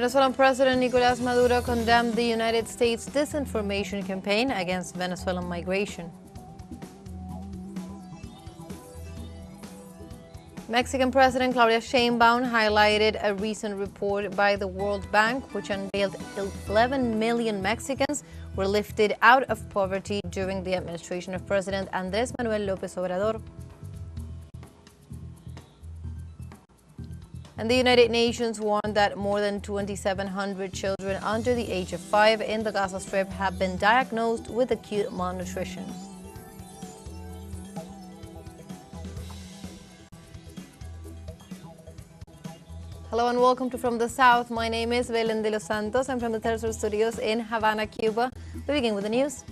Venezuelan President Nicolás Maduro condemned the United States' disinformation campaign against Venezuelan migration. Mexican President Claudia Sheinbaum highlighted a recent report by the World Bank, which unveiled 11 million Mexicans were lifted out of poverty during the administration of President Andrés Manuel López Obrador. And the United Nations warned that more than 2,700 children under the age of 5 in the Gaza Strip have been diagnosed with acute malnutrition. Hello and welcome to From the South. My name is Belén de los Santos. I'm from the teleSUR studios in Havana, Cuba. We begin with the news.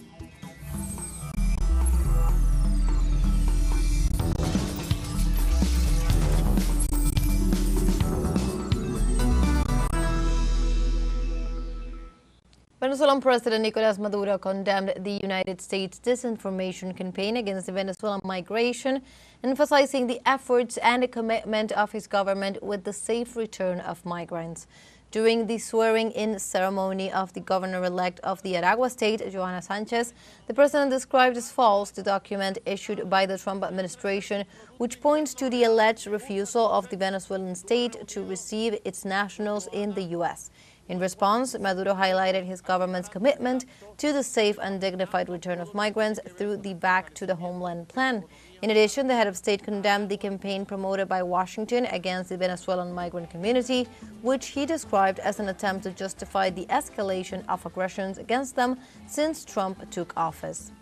Venezuelan President Nicolás Maduro condemned the United States' disinformation campaign against Venezuelan migration, emphasizing the efforts and the commitment of his government with the safe return of migrants. During the swearing-in ceremony of the governor-elect of the Aragua state, Johanna Sanchez, the president described as false the document issued by the Trump administration, which points to the alleged refusal of the Venezuelan state to receive its nationals in the U.S. In response, Maduro highlighted his government's commitment to the safe and dignified return of migrants through the Back to the Homeland plan. In addition, the head of state condemned the campaign promoted by Washington against the Venezuelan migrant community, which he described as an attempt to justify the escalation of aggressions against them since Trump took office.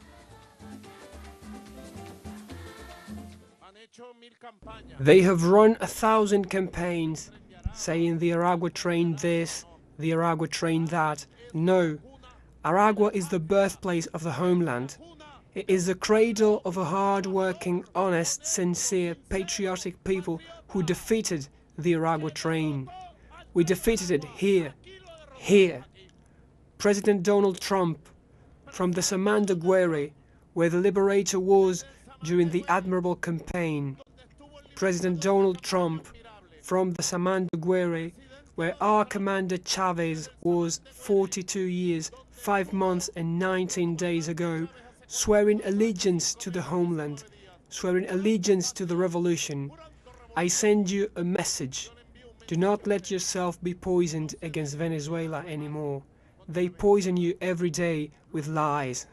They have run 1,000 campaigns saying the Aragua trained this, the Aragua trained that. No, Aragua is the birthplace of the homeland. It is the cradle of a hard-working, honest, sincere, patriotic people who defeated the Aragua train. We defeated it here. President Donald Trump, from the Samanda Guerre, where the liberator was during the admirable campaign. President Donald Trump, from the Samanda Guerre, where our commander Chavez was 42 years, 5 months and 19 days ago, swearing allegiance to the homeland, swearing allegiance to the revolution. I send you a message. Do not let yourself be poisoned against Venezuela anymore. They poison you every day with lies.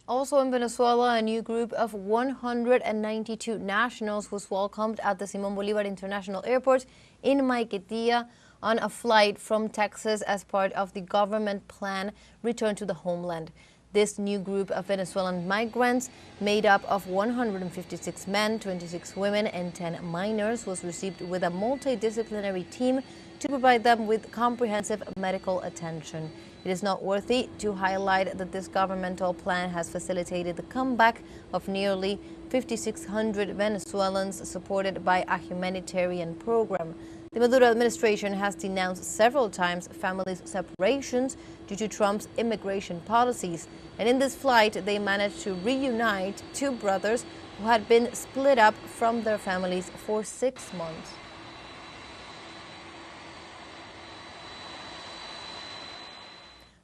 Also in Venezuela, a new group of 192 nationals was welcomed at the Simón Bolívar International Airport in Maiquetía on a flight from Texas as part of the government plan Return to the Homeland. This new group of Venezuelan migrants, made up of 156 men, 26 women, and 10 minors, was received with a multidisciplinary team to provide them with comprehensive medical attention. It is noteworthy to highlight that this governmental plan has facilitated the comeback of nearly 5,600 Venezuelans, supported by a humanitarian program. The Maduro administration has denounced several times families' separations due to Trump's immigration policies. And in this flight, they managed to reunite 2 brothers who had been split up from their families for 6 months.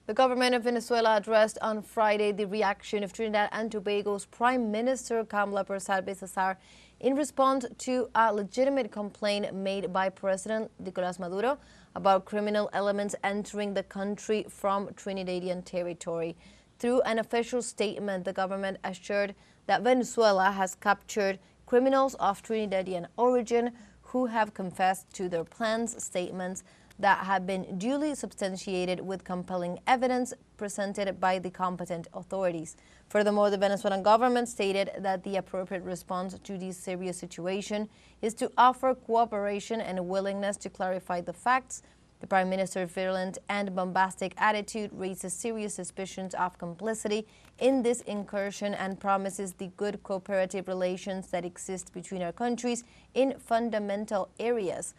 The government of Venezuela addressed on Friday the reaction of Trinidad and Tobago's Prime Minister Kamla Persad-Bissessar in response to a legitimate complaint made by President Nicolás Maduro about criminal elements entering the country from Trinidadian territory. Through an official statement, the government assured that Venezuela has captured criminals of Trinidadian origin who have confessed to their plans, statements that have been duly substantiated with compelling evidence presented by the competent authorities. Furthermore, the Venezuelan government stated that the appropriate response to this serious situation is to offer cooperation and willingness to clarify the facts. The Prime Minister's virulent and bombastic attitude raises serious suspicions of complicity in this incursion and promises the good cooperative relations that exist between our countries in fundamental areas.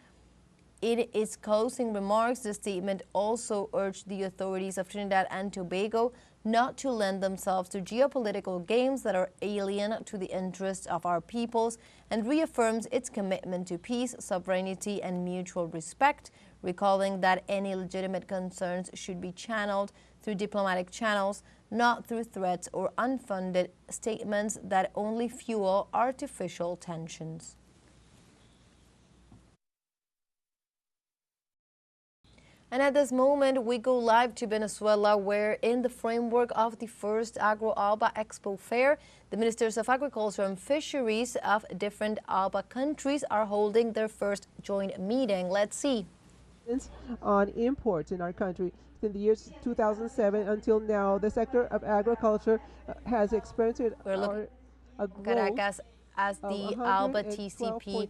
In its closing remarks, the statement also urged the authorities of Trinidad and Tobago not to lend themselves to geopolitical games that are alien to the interests of our peoples, and reaffirms its commitment to peace, sovereignty, and mutual respect, recalling that any legitimate concerns should be channeled through diplomatic channels, not through threats or unfounded statements that only fuel artificial tensions. And at this moment, we go live to Venezuela, where in the framework of the first Agro-ALBA Expo Fair, the Ministers of Agriculture and Fisheries of different ALBA countries are holding their first joint meeting. Let's see. On imports in our country. In the years 2007 until now, the sector of agriculture has experienced a growth Caracas as the ALBA TCP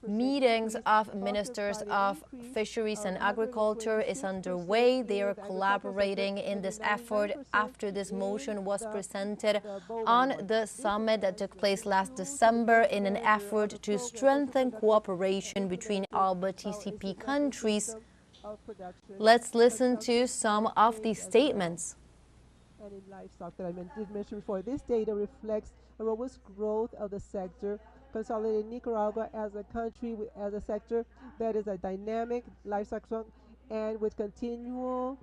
meetings of Ministers of Fisheries and Agriculture is underway. They are collaborating in this effort after this motion was presented on the summit that took place last December in an effort to strengthen cooperation between ALBA TCP countries. Let's listen to some of these statements. And in livestock that I did mention before, this data reflects a robust growth of the sector, consolidating Nicaragua as a country, as a sector that is a dynamic livestock and with continually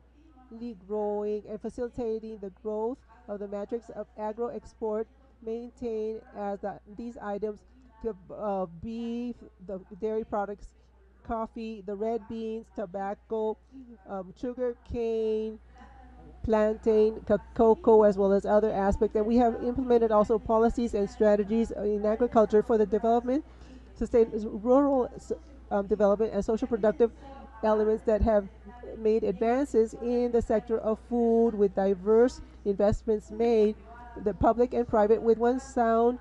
growing and facilitating the growth of the metrics of agro-export, maintain as these items to beef, the dairy products, coffee, the red beans, tobacco, sugar cane, plantain, cocoa, as well as other aspects. And we have implemented also policies and strategies in agriculture for the development, rural development and social productive elements that have made advances in the sector of food with diverse investments made, the public and private, with one sound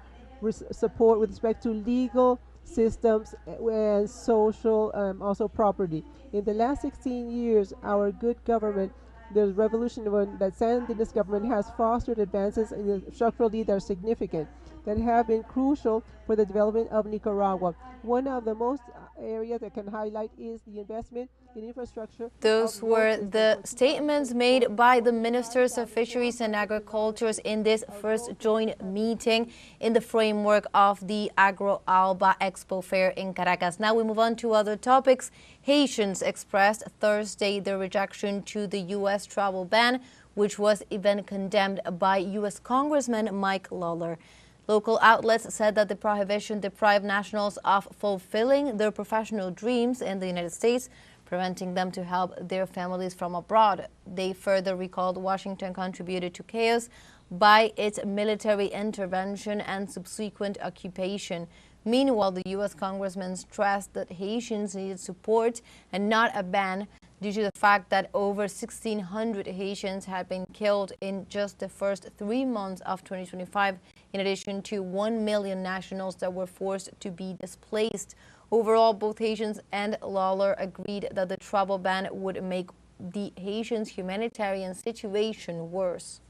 support with respect to legal systems and social also property. In the last 16 years, our good government, the revolution that Sandinist government has fostered advances in the structurally that are significant, that have been crucial for the development of Nicaragua. One of the most areas that can highlight is the investment in infrastructure. Those were the statements made by the Ministers of Fisheries and Agriculture in this first joint meeting in the framework of the Agro-ALBA Expo Fair in Caracas. Now we move on to other topics. Haitians expressed Thursday their rejection to the U.S. travel ban, which was even condemned by U.S. Congressman Mike Lawler. Local outlets said that the prohibition deprived nationals of fulfilling their professional dreams in the United States, preventing them to help their families from abroad. They further recalled Washington contributed to chaos by its military intervention and subsequent occupation. Meanwhile, the U.S. congressman stressed that Haitians needed support and not a ban due to the fact that over 1,600 Haitians had been killed in just the first 3 months of 2025, in addition to 1 million nationals that were forced to be displaced. Overall, both Haitians and Lawler agreed that the travel ban would make the Haitians' humanitarian situation worse.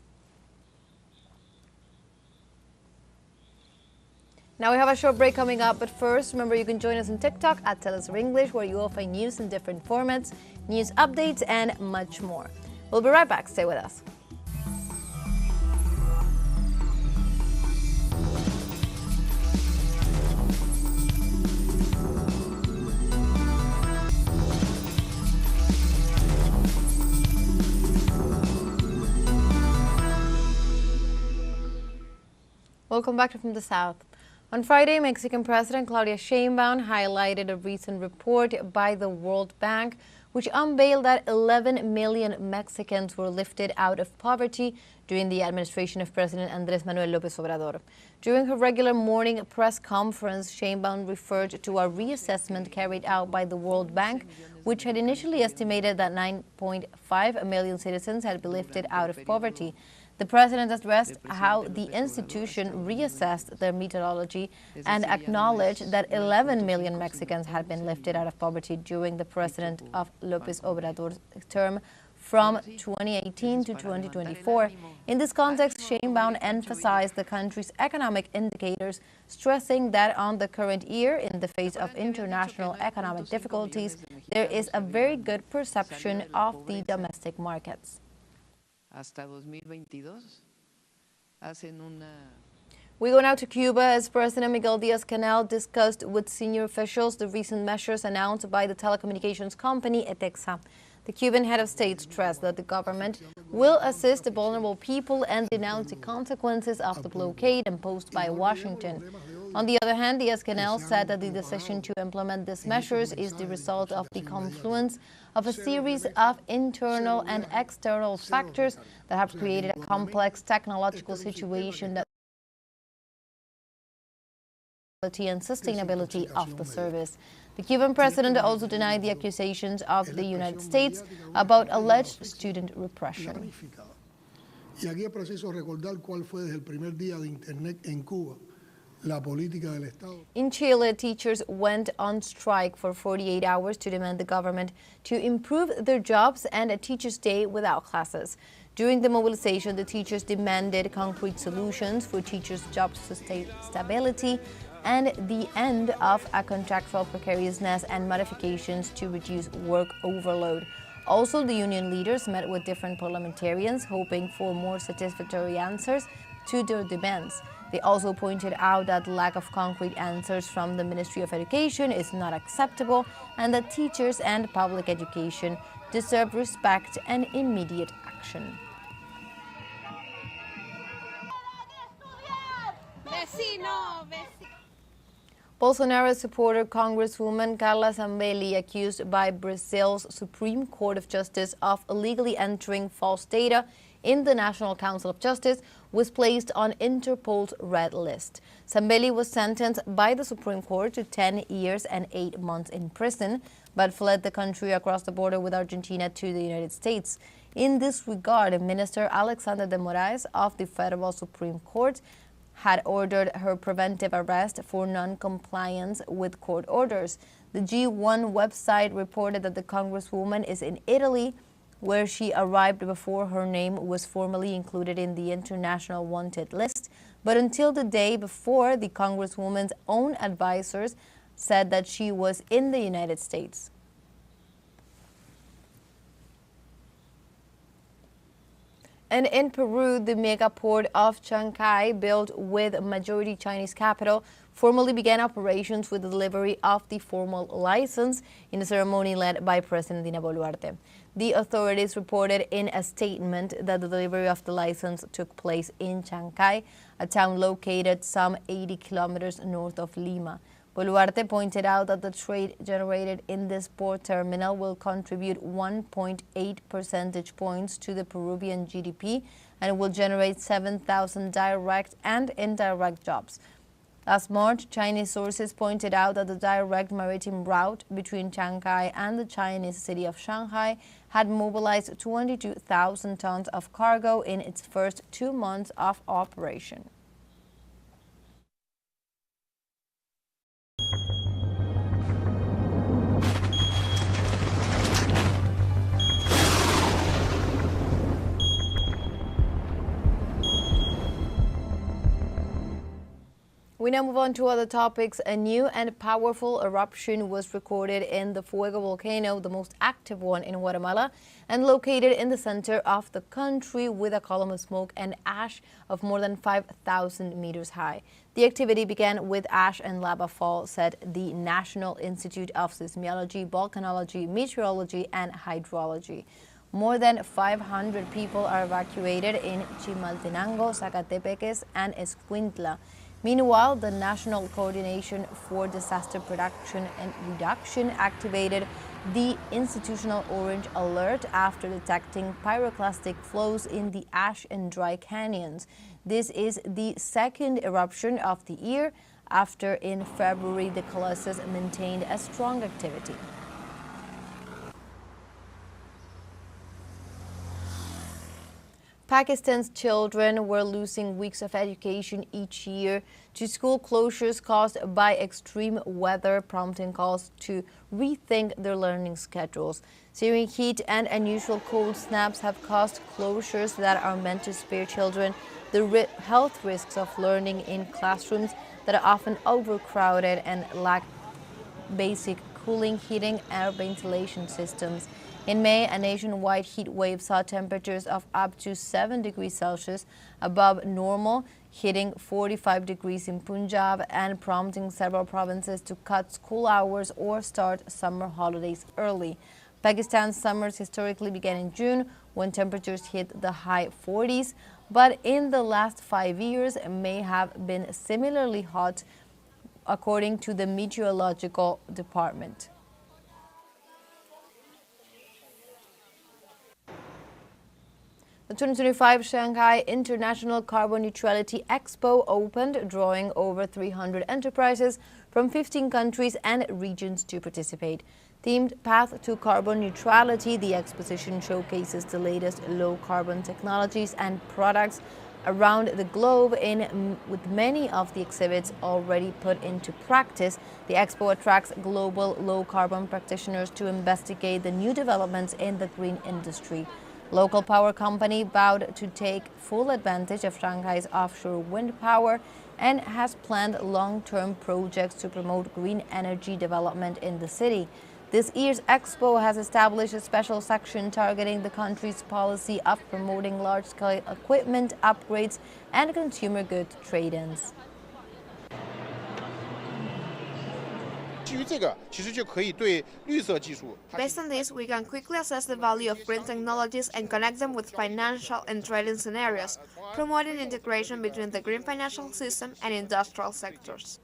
Now we have a short break coming up, but first, remember you can join us on TikTok at teleSUR English, where you will find news in different formats, news updates, and much more. We'll be right back. Stay with us. Welcome back from the South. On Friday, Mexican President Claudia Sheinbaum highlighted a recent report by the World Bank, which unveiled that 11 million Mexicans were lifted out of poverty during the administration of President Andrés Manuel López Obrador. During her regular morning press conference, Sheinbaum referred to a reassessment carried out by the World Bank, which had initially estimated that 9.5 million citizens had been lifted out of poverty. The president addressed how the institution reassessed their methodology and acknowledged that 11 million Mexicans had been lifted out of poverty during the President of López Obrador's term from 2018 to 2024. In this context, Sheinbaum emphasized the country's economic indicators, stressing that on the current year, in the face of international economic difficulties, there is a very good perception of the domestic markets. Hasta 2022 hacen una... We go now to Cuba as President Miguel Diaz-Canel discussed with senior officials the recent measures announced by the telecommunications company ETEXA. The Cuban head of state stressed that the government will assist the vulnerable people and denounce the consequences of the blockade imposed by Washington. On the other hand, Diaz-Canel said that the decision to implement these measures is the result of the confluence of a series of internal and external factors that have created a complex technological situation that and sustainability of the service. The Cuban president also denied the accusations of the United States about alleged student repression. Y aquí es preciso recordar cuál fue desde el primer día de Internet en Cuba la política del Estado. In Chile, teachers went on strike for 48 hours to demand the government to improve their jobs and a teacher's day without classes. During the mobilization, the teachers demanded concrete solutions for teachers' job stability and the end of a contractual precariousness and modifications to reduce work overload. Also, the union leaders met with different parliamentarians, hoping for more satisfactory answers to their demands. They also pointed out that the lack of concrete answers from the Ministry of Education is not acceptable and that teachers and public education deserve respect and immediate action. Bolsonaro supporter Congresswoman Carla Zambelli, accused by Brazil's Supreme Court of Justice of illegally entering false data in the National Council of Justice, was placed on Interpol's red list. Zambelli was sentenced by the Supreme Court to 10 years and 8 months in prison, but fled the country across the border with Argentina to the United States. In this regard, Minister Alexander de Moraes of the Federal Supreme Court had ordered her preventive arrest for non-compliance with court orders. The G1 website reported that the Congresswoman is in Italy, where she arrived before her name was formally included in the international wanted list. But until the day before, the Congresswoman's own advisors said that she was in the United States. And in Peru, the mega port of Chancay, built with majority Chinese capital, formally began operations with the delivery of the formal license in a ceremony led by President Dina Boluarte. The authorities reported in a statement that the delivery of the license took place in Chancay, a town located some 80 kilometers north of Lima. Boluarte pointed out that the trade generated in this port terminal will contribute 1.8 percentage points to the Peruvian GDP and will generate 7,000 direct and indirect jobs. Last March, Chinese sources pointed out that the direct maritime route between Chancay and the Chinese city of Shanghai had mobilized 22,000 tons of cargo in its first 2 months of operation. We now move on to other topics. A new and powerful eruption was recorded in the Fuego volcano, the most active one in Guatemala, and located in the center of the country with a column of smoke and ash of more than 5,000 meters high. The activity began with ash and lava fall, said the National Institute of Seismology, Volcanology, Meteorology, and Hydrology. More than 500 people are evacuated in Chimaltenango, Zacatepeques, and Escuintla. Meanwhile, the National Coordination for Disaster Production and Reduction activated the institutional orange alert after detecting pyroclastic flows in the ash and dry canyons. This is the second eruption of the year, after in February the colossus maintained a strong activity. Pakistan's children were losing weeks of education each year to school closures caused by extreme weather, prompting calls to rethink their learning schedules. Searing heat and unusual cold snaps have caused closures that are meant to spare children the health risks of learning in classrooms that are often overcrowded and lack basic cooling, heating, and ventilation systems. In May, a nationwide heat wave saw temperatures of up to 7 degrees Celsius above normal, hitting 45 degrees in Punjab and prompting several provinces to cut school hours or start summer holidays early. Pakistan's summers historically began in June, when temperatures hit the high 40s, but in the last 5 years may have been similarly hot, according to the meteorological department. The 2025 Shanghai International Carbon Neutrality Expo opened, drawing over 300 enterprises from 15 countries and regions to participate. Themed Path to Carbon Neutrality, the exposition showcases the latest low-carbon technologies and products around the globe. With many of the exhibits already put into practice, the expo attracts global low-carbon practitioners to investigate the new developments in the green industry. Local power company vowed to take full advantage of Shanghai's offshore wind power and has planned long-term projects to promote green energy development in the city. This year's expo has established a special section targeting the country's policy of promoting large-scale equipment upgrades and consumer goods trade-ins. Based on this, we can quickly assess the value of green technologies and connect them with financial and trading scenarios, promoting integration between the green financial system and industrial sectors.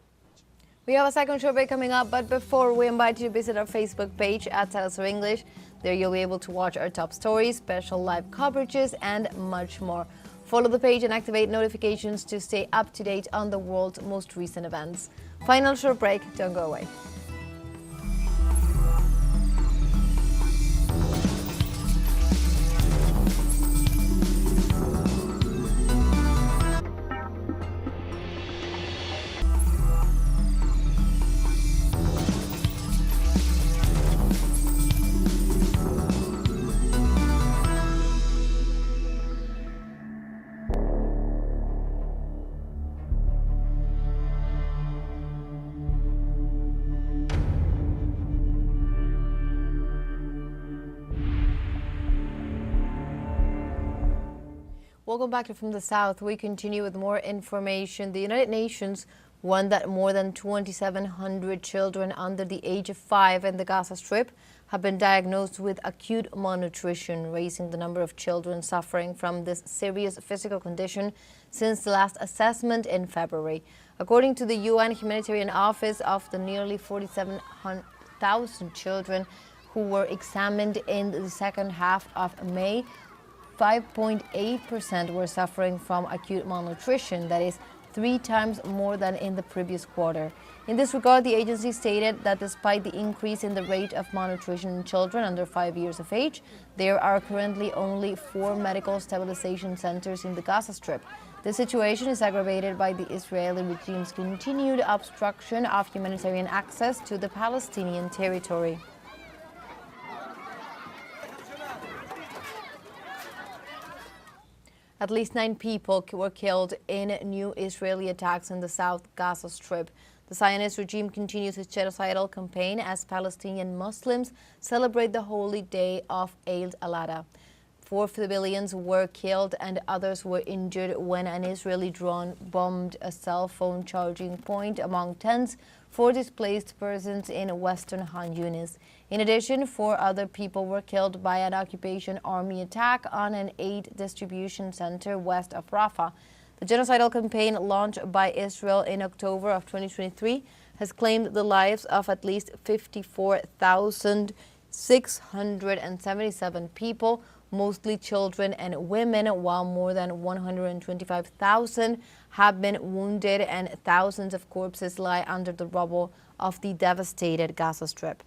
We have a second show break coming up, but before, we invite you to visit our Facebook page at teleSUR English. There you'll be able to watch our top stories, special live coverages, and much more. Follow the page and activate notifications to stay up to date on the world's most recent events. Final short break, don't go away. Welcome back from the South. We continue with more information. The United Nations warned that more than 2,700 children under the age of 5 in the Gaza Strip have been diagnosed with acute malnutrition, raising the number of children suffering from this serious physical condition since the last assessment in February. According to the UN Humanitarian Office, of the nearly 47,000 children who were examined in the second half of May, 5.8% were suffering from acute malnutrition, that is 3 times more than in the previous quarter. In this regard, the agency stated that despite the increase in the rate of malnutrition in children under 5 years of age, there are currently only 4 medical stabilization centers in the Gaza Strip. The situation is aggravated by the Israeli regime's continued obstruction of humanitarian access to the Palestinian territory. At least 9 people were killed in new Israeli attacks in the South Gaza Strip. The Zionist regime continues its genocidal campaign as Palestinian Muslims celebrate the holy day of Eid al-Adha. 4 civilians were killed and others were injured when an Israeli drone bombed a cell phone charging point among tents for displaced persons in western Khan Yunis. In addition, 4 other people were killed by an occupation army attack on an aid distribution center west of Rafah. The genocidal campaign launched by Israel in October of 2023 has claimed the lives of at least 54,677 people, mostly children and women, while more than 125,000 have been wounded and thousands of corpses lie under the rubble of the devastated Gaza Strip.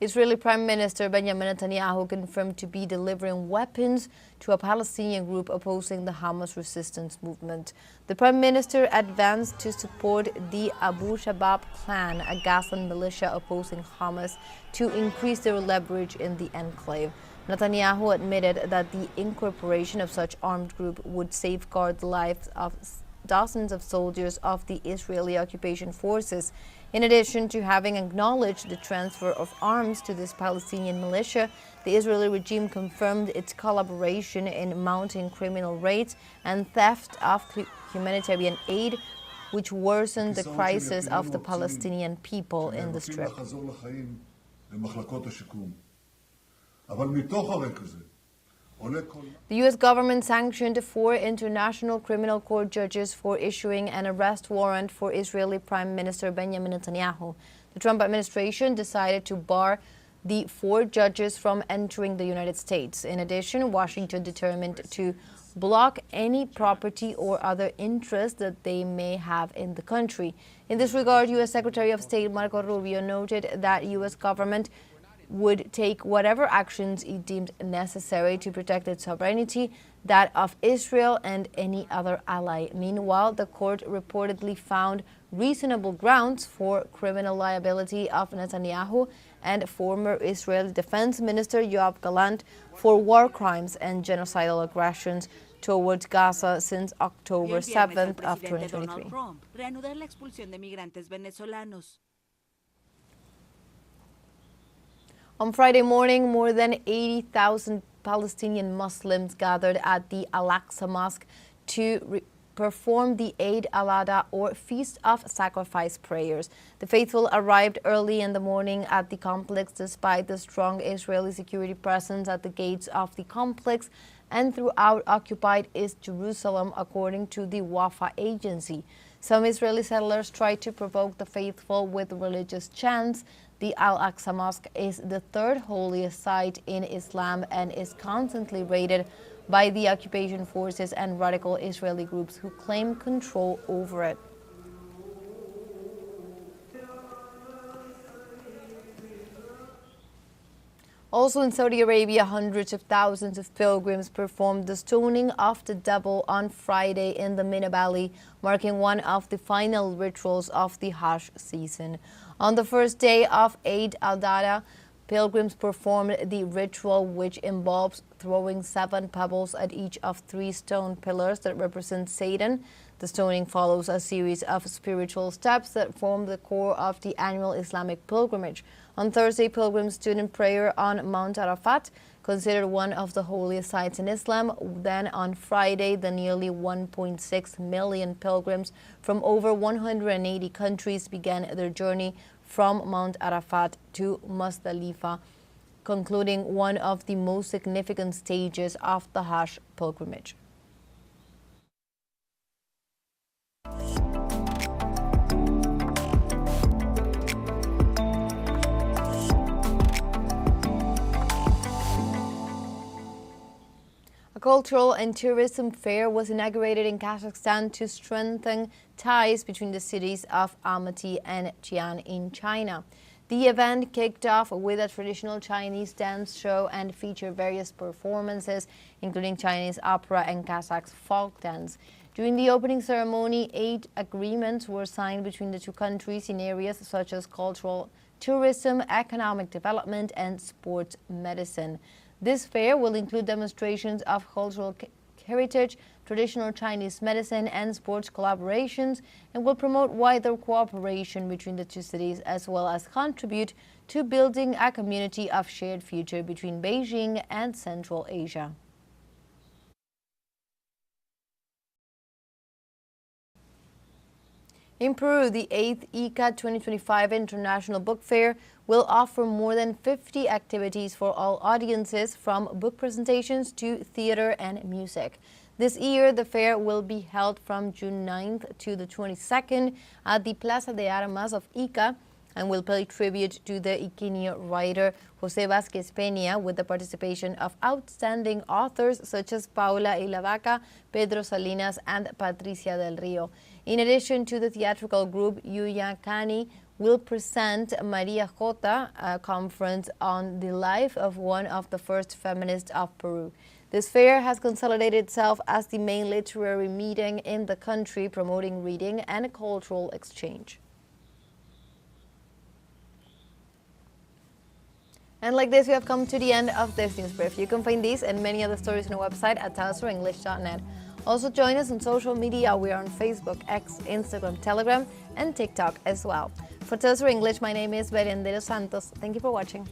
Israeli Prime Minister Benjamin Netanyahu confirmed to be delivering weapons to a Palestinian group opposing the Hamas resistance movement. The Prime Minister advanced to support the Abu Shabab clan, a Gazan militia opposing Hamas, to increase their leverage in the enclave. Netanyahu admitted that the incorporation of such armed group would safeguard the lives of dozens of soldiers of the Israeli occupation forces. In addition to having acknowledged the transfer of arms to this Palestinian militia, the Israeli regime confirmed its collaboration in mounting criminal raids and theft of humanitarian aid, which worsened the crisis of the Palestinian people in the Strip. The U.S. government sanctioned 4 International Criminal Court judges for issuing an arrest warrant for Israeli Prime Minister Benjamin Netanyahu. The Trump administration decided to bar the 4 judges from entering the United States. In addition, Washington determined to block any property or other interest that they may have in the country. In this regard, U.S. Secretary of State Marco Rubio noted that U.S. government would take whatever actions it deemed necessary to protect its sovereignty, that of Israel and any other ally. Meanwhile, the court reportedly found reasonable grounds for criminal liability of Netanyahu and former Israeli Defense Minister Yoav Gallant for war crimes and genocidal aggressions towards Gaza since October 7th of 2023. On Friday morning, more than 80,000 Palestinian Muslims gathered at the Al-Aqsa Mosque to perform the Eid al-Adha or Feast of Sacrifice prayers. The faithful arrived early in the morning at the complex despite the strong Israeli security presence at the gates of the complex and throughout occupied East Jerusalem, according to the Wafa agency. Some Israeli settlers tried to provoke the faithful with religious chants. The Al-Aqsa Mosque is the third holiest site in Islam and is constantly raided by the occupation forces and radical Israeli groups who claim control over it. Also in Saudi Arabia, hundreds of thousands of pilgrims performed the stoning of the devil on Friday in the Mina Valley, marking one of the final rituals of the Hajj season. On the first day of Eid al-Adha, pilgrims performed the ritual, which involves throwing 7 pebbles at each of 3 stone pillars that represent Satan. The stoning follows a series of spiritual steps that form the core of the annual Islamic pilgrimage. On Thursday, pilgrims stood in prayer on Mount Arafat, considered one of the holiest sites in Islam. Then on Friday, the nearly 1.6 million pilgrims from over 180 countries began their journey from Mount Arafat to Muzdalifah, concluding one of the most significant stages of the Hajj pilgrimage. A cultural and tourism fair was inaugurated in Kazakhstan to strengthen ties between the cities of Almaty and Xi'an in China. The event kicked off with a traditional Chinese dance show and featured various performances, including Chinese opera and Kazakh folk dance. During the opening ceremony, 8 agreements were signed between the 2 countries in areas such as cultural tourism, economic development, and sports medicine. This fair will include demonstrations of cultural heritage, traditional Chinese medicine, and sports collaborations, and will promote wider cooperation between the 2 cities, as well as contribute to building a community of shared future between Beijing and Central Asia. In Peru, the 8th ICA 2025 International Book Fair will offer more than 50 activities for all audiences, from book presentations to theater and music. This year, the fair will be held from June 9th to the 22nd at the Plaza de Armas of Ica and will pay tribute to the Iqueño writer José Vázquez Peña, with the participation of outstanding authors such as Paula Ilavaca, Pedro Salinas, and Patricia del Rio. In addition to the theatrical group, Yuya Cani will present Maria Jota, a conference on the life of one of the first feminists of Peru. This fair has consolidated itself as the main literary meeting in the country, promoting reading and cultural exchange. And like this, we have come to the end of this news brief. You can find these and many other stories on our website at telesurenglish.net. Also join us on social media. We are on Facebook, X, Instagram, Telegram, and TikTok as well. For teleSUR English, my name is Berendero Santos. Thank you for watching.